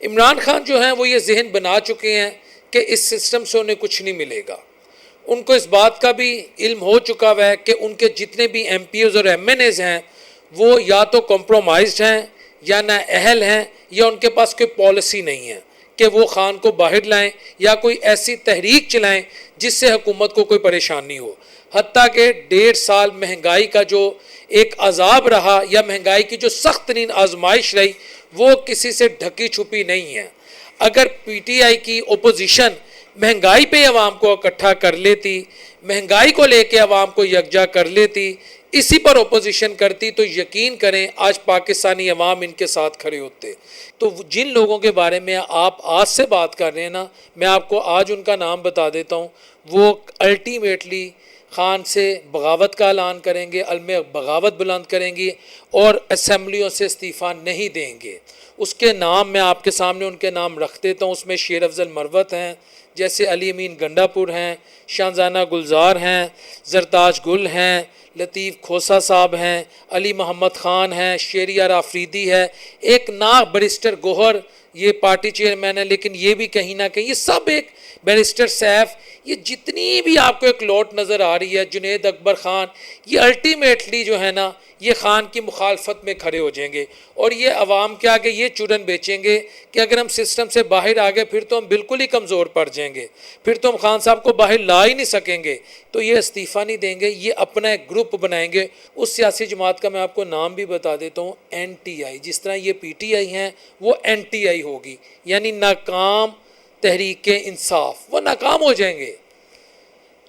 इमरान खान जो हैं वो ये जहन बना चुके हैं कि इस सिस्टम से उन्हें कुछ नहीं मिलेगा। उनको इस बात का भी इल्म हो चुका हुआ है कि उनके जितने भी MPs और MNAs हैं वो या तो कॉम्प्रोमाइज्ड हैं या ना अहल हैं या उनके पास कोई पॉलिसी नहीं है कि वो खान को बाहर लाएं या कोई ऐसी तहरीक चलाएं जिससे हुकूमत को कोई परेशानी हो। हत्ता कि 1.5 साल महंगाई का जो एक अजाब रहा या महंगाई की जो सख्त तरीन आजमाइश रही वो किसी से ढकी छुपी नहीं है। अगर PTI की ओपोजिशन महंगाई पे अवाम को इकट्ठा कर लेती, महंगाई को लेके अवाम को यकजा कर लेती, इसी पर ओपोजिशन करती तो यकीन करें आज पाकिस्तानी अवाम इनके साथ खड़े होते। तो जिन लोगों के बारे में आप आज से बात कर रहे हैं ना, मैं आपको आज उनका नाम बता देता हूँ। वो अल्टीमेटली खान से बगावत का ऐलान करेंगे, अलमे बगावत बुलंद करेंगी और असम्बलियों से इस्तीफ़ा नहीं देंगे। उसके नाम मैं आपके सामने उनके नाम रख देता हूँ। उसमें शेर अफजल मरवत हैं, जैसे अली अमीन गंडापुर हैं, शाहजाना गुलजार हैं, जरताज गुल हैं, लतीफ़ खोसा साहब हैं, अली मोहम्मद ख़ान हैं, शेरियार आफरीदी है, एक ना बैरिस्टर गोहर ये पार्टी चेयरमैन है, लेकिन ये भी कहीं ना कहीं ये सब एक बैरिस्टर सैफ, ये जितनी भी आपको एक लौट नज़र आ रही है, जुनेद अकबर ख़ान, ये अल्टीमेटली जो है ना ये ख़ान की मुखालफत में खड़े हो जाएंगे और ये अवाम के आगे ये चूरन बेचेंगे कि अगर हम सिस्टम से बाहर आ गए फिर तो हम बिल्कुल ही कमज़ोर पड़ जाएंगे, फिर तो हम खान साहब को बाहर ला ही नहीं सकेंगे। तो ये इस्तीफ़ा नहीं देंगे, ये अपना एक ग्रुप बनाएंगे। उस सियासी जमात का मैं आपको नाम भी बता देता हूँ, NTI। जिस तरह ये PTI हैं वो NTI होगी, यानी नाकाम तहरीक इंसाफ, वो नाकाम हो जाएंगे।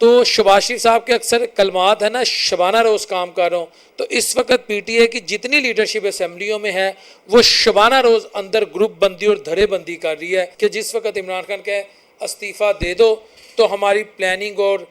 तो शहबाज शरीफ साहब के अक्सर कलमात है ना, शबाना रोज़ काम कर रहा हूँ, तो इस वक्त PTI की जितनी लीडरशिप असम्बलियों में है वो शबाना रोज़ अंदर ग्रुप बंदी और धरे बंदी कर रही है कि जिस वक्त इमरान खान कहे इस्तीफ़ा दे दो तो हमारी प्लानिंग और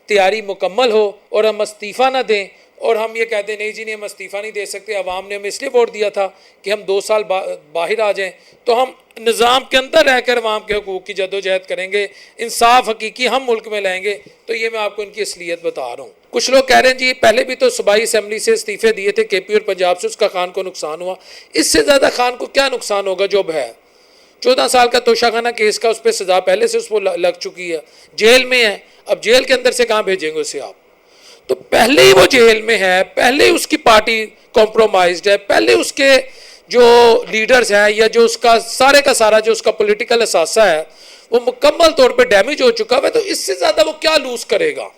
तैयारी मुकम्मल हो और हम इस्तीफ़ा ना दें और हम ये कहते नहीं जी नहीं हम इस्तीफ़ा नहीं दे सकते, अवाम ने हमें इसलिए वोट दिया था कि हम 2 साल बाहर आ जाएं, तो हम निज़ाम के अंदर रहकर अवाम के हकूक़ की जदोजहद करेंगे, इंसाफ हकीकी हम मुल्क में लाएंगे। तो ये मैं आपको इनकी असलियत बता रहा हूँ। कुछ लोग कह रहे हैं जी पहले भी तो सूबाई असम्बली से इस्तीफ़े दिए थे KP और पंजाब से, उसका खान को नुकसान हुआ, इससे ज़्यादा खान को क्या नुकसान होगा जो अब है। 14 साल का तोशाखाना केस का उस पर सज़ा पहले से उसको लग चुकी है, जेल में है, अब जेल के अंदर से कहाँ भेजेंगे उसे आप। तो पहले ही वो जेल में है, पहले ही उसकी पार्टी कॉम्प्रोमाइज्ड है, पहले उसके जो लीडर्स हैं या जो उसका सारे का सारा जो उसका पॉलिटिकल असासा है वो मुकम्मल तौर पे डैमेज हो चुका है। तो इससे ज़्यादा वो क्या लूज़ करेगा।